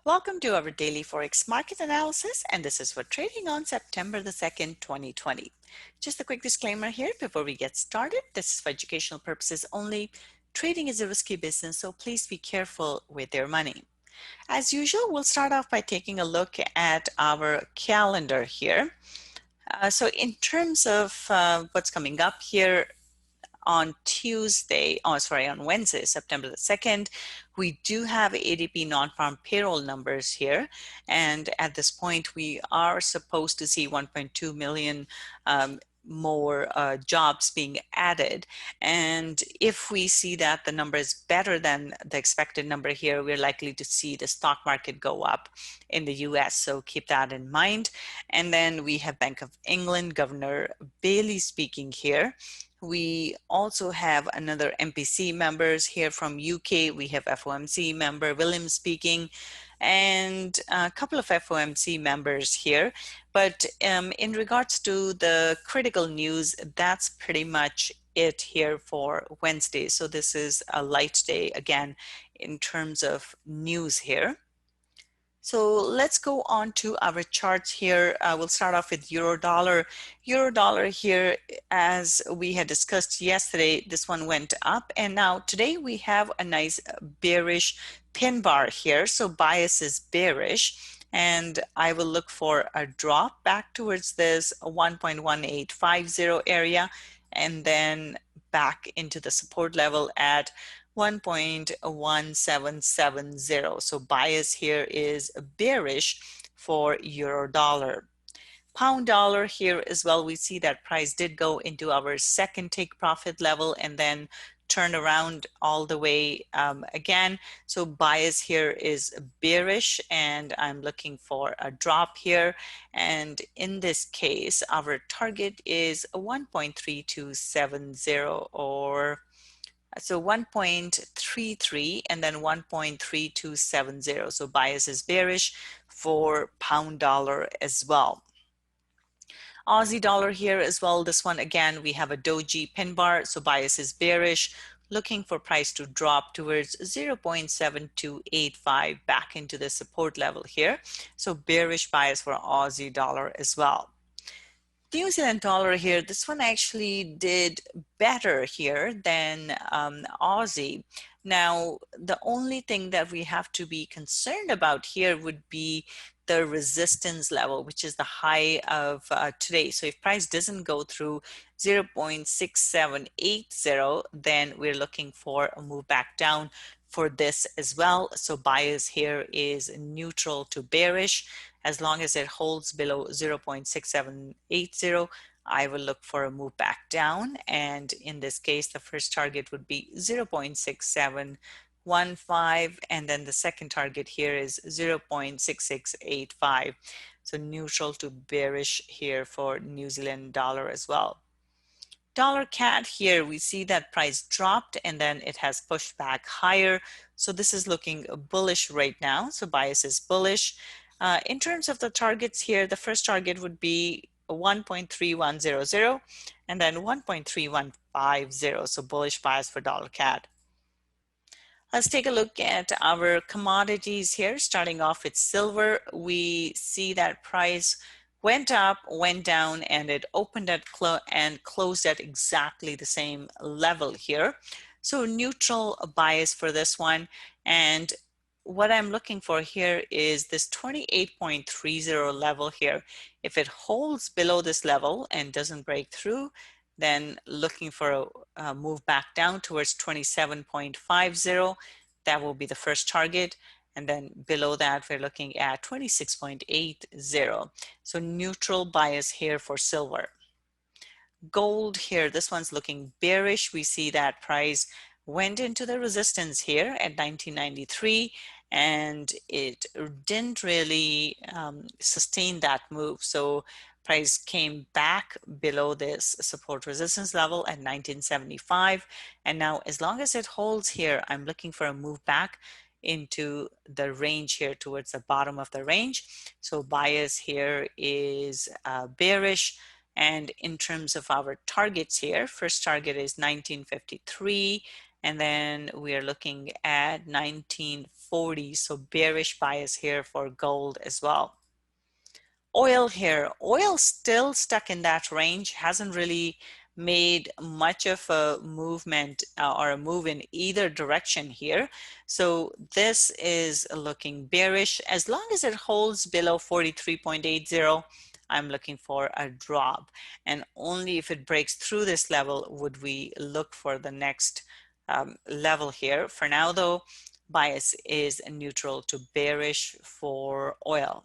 Welcome to our daily Forex market analysis, and this is for trading on September the 2nd, 2020. Just a quick disclaimer here before we get started. This is for educational purposes only. Trading is a risky business, so please be careful with your money. As usual, we'll start off by taking a look at our calendar here. So in terms of what's coming up here, on Wednesday, September the 2nd, we do have ADP non-farm payroll numbers here. And at this point, we are supposed to see 1.2 million more jobs being added. And if we see that the number is better than the expected number here, we're likely to see the stock market go up in the US. So keep that in mind. And then we have Bank of England, Governor Bailey speaking here. We also have another MPC members here from UK. We have FOMC member Williams speaking and a couple of FOMC members here. But in regards to the critical news, that's pretty much it here for Wednesday. So this is a light day again in terms of news here. So let's go on to our charts here. We'll start off with euro dollar. Euro dollar here, as we had discussed yesterday, this one went up. And now today we have a nice bearish pin bar here. So bias is bearish. And I will look for a drop back towards this 1.1850 area and then back into the support level at 1.1770. So bias here is bearish for euro dollar. Pound dollar here as well, we see that price did go into our second take profit level and then turn around all the way again. So bias here is bearish and I'm looking for a drop here. And in this case, our target is 1.3270 or so 1.33 and then 1.3270. So bias is bearish for pound dollar as well. Aussie dollar here as well. This one again, we have a doji pin bar. So bias is bearish, looking for price to drop towards 0.7285 back into the support level here. So bearish bias for Aussie dollar as well. New Zealand dollar here, this one actually did better here than Aussie. Now, the only thing that we have to be concerned about here would be the resistance level, which is the high of today. So if price doesn't go through 0.6780, then we're looking for a move back down for this as well. So bias here is neutral to bearish. As long as it holds below 0.6780, I will look for a move back down. And in this case, the first target would be 0.6715. And then the second target here is 0.6685. So neutral to bearish here for New Zealand dollar as well. Dollar CAD here, we see that price dropped and then it has pushed back higher. So this is looking bullish right now. So bias is bullish. In terms of the targets here, the first target would be 1.3100 and then 1.3150. So bullish bias for dollar CAD. Let's take a look at our commodities here. Starting off with silver, we see that price went up, went down, and it opened at and closed at exactly the same level here. So neutral bias for this one. And what I'm looking for here is this 28.30 level here. If it holds below this level and doesn't break through, then looking for a move back down towards 27.50. That will be the first target. And then below that, we're looking at 26.80. So neutral bias here for silver. Gold here, this one's looking bearish. We see that price went into the resistance here at 1993 and it didn't really sustain that move. So price came back below this support resistance level at 1975. And now as long as it holds here, I'm looking for a move back into the range here towards the bottom of the range. So bias here is bearish. And in terms of our targets here, first target is 1953 And then we are looking at 1940, so bearish bias here for gold as well. Oil here, oil still stuck in that range, hasn't really made much of a movement or a move in either direction here. So this is looking bearish. As long as it holds below 43.80, I'm looking for a drop. And only if it breaks through this level would we look for the next level here. For now though, bias is neutral to bearish for oil.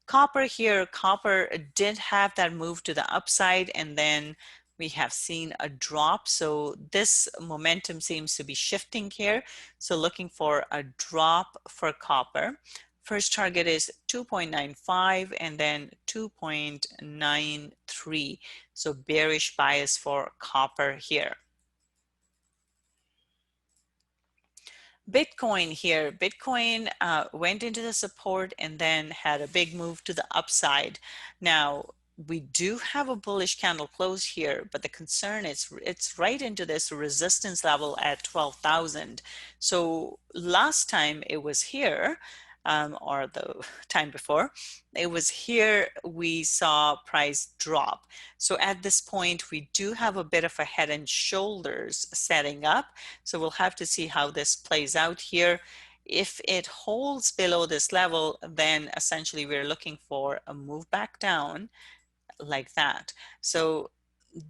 Copper here, copper did have that move to the upside, and then we have seen a drop. So this momentum seems to be shifting here. So looking for a drop for copper. First target is 2.95 and then 2.93. So bearish bias for copper here. Bitcoin here, Bitcoin went into the support and then had a big move to the upside. Now, we do have a bullish candle close here, but the concern is it's right into this resistance level at 12,000. So last time it was here, or the time before, it was here we saw price drop. So at this point, we do have a bit of a head and shoulders setting up. So we'll have to see how this plays out here. If it holds below this level, then essentially we're looking for a move back down like that. So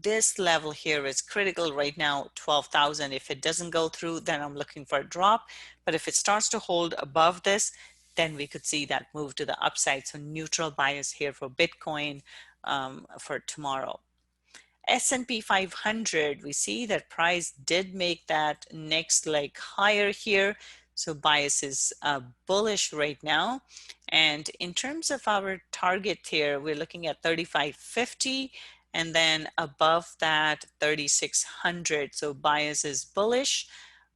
this level here is critical right now, 12,000. If it doesn't go through, then I'm looking for a drop. But if it starts to hold above this, then we could see that move to the upside. So neutral bias here for Bitcoin for tomorrow. S&P 500, we see that price did make that next leg higher here. So bias is bullish right now. And in terms of our target here, we're looking at 3550 and then above that 3600. So bias is bullish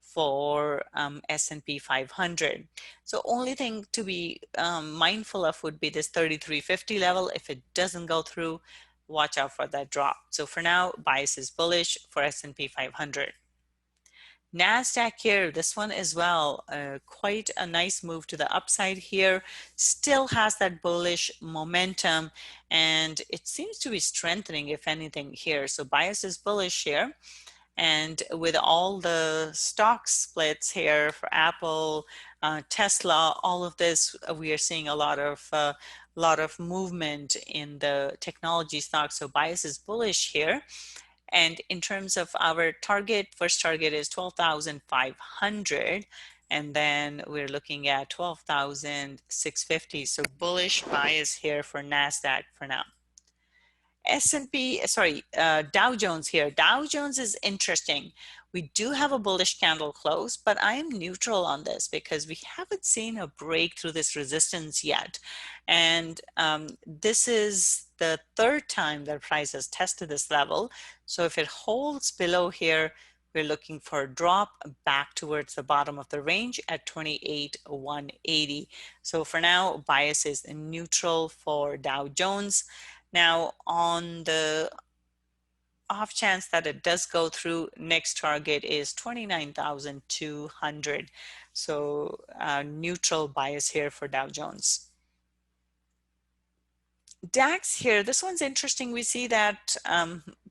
for S&P 500. So only thing to be mindful of would be this 3350 level. If it doesn't go through, watch out for that drop. So for now, bias is bullish for S&P 500. Nasdaq here, this one as well, quite a nice move to the upside here, still has that bullish momentum, and it seems to be strengthening if anything here. So bias is bullish here. And with all the stock splits here for Apple, Tesla, all of this, we are seeing a lot of movement in the technology stocks. So bias is bullish here. And in terms of our target, first target is 12,500. And then we're looking at 12,650. So bullish bias here for NASDAQ for now. Dow Jones here. Dow Jones is interesting. We do have a bullish candle close, but I am neutral on this because we haven't seen a break through this resistance yet. And this is the third time that price has tested this level. So if it holds below here, we're looking for a drop back towards the bottom of the range at 28,180. So for now, bias is neutral for Dow Jones. Now, on the off chance that it does go through, next target is 29,200. So neutral bias here for Dow Jones. DAX here, this one's interesting. We see that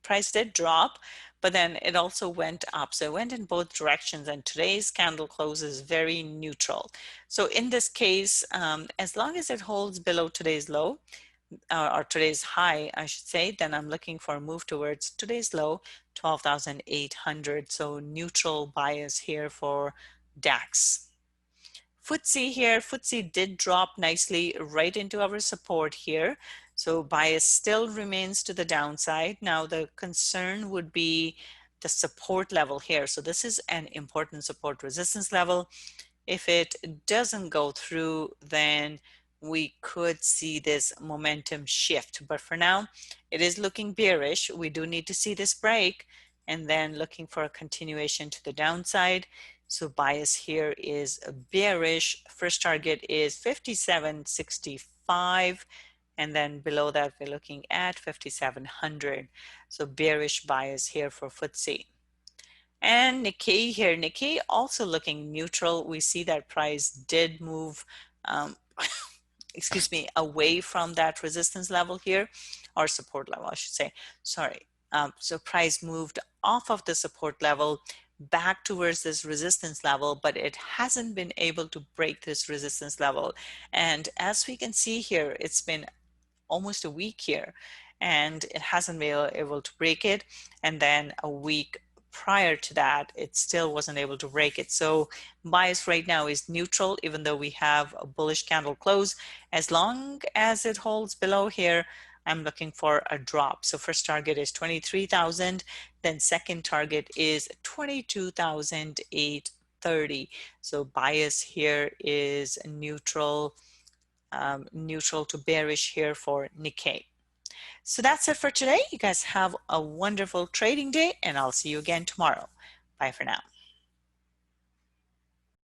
price did drop, but then it also went up. So it went in both directions, and today's candle close is very neutral. So in this case, as long as it holds below today's low, or today's high, I should say, then I'm looking for a move towards today's low, 12,800. So neutral bias here for DAX. FTSE here, FTSE did drop nicely right into our support here. So bias still remains to the downside. Now the concern would be the support level here. So this is an important support resistance level. If it doesn't go through, then we could see this momentum shift. But for now, it is looking bearish. We do need to see this break and then looking for a continuation to the downside. So bias here is bearish. First target is 57.65. And then below that, we're looking at 5,700. So bearish bias here for FTSE. And Nikkei here, Nikkei also looking neutral. We see that price did move excuse me, away from that resistance level here, or support level, I should say. Sorry. So price moved off of the support level back towards this resistance level, but it hasn't been able to break this resistance level. And as we can see here, it's been almost a week here and it hasn't been able to break it. And then a week prior to that, it still wasn't able to break it. So bias right now is neutral, even though we have a bullish candle close. As long as it holds below here, I'm looking for a drop. So first target is 23,000, then second target is 22,830. So bias here is neutral, neutral to bearish here for Nikkei. So that's it for today. You guys have a wonderful trading day, and I'll see you again tomorrow. Bye for now.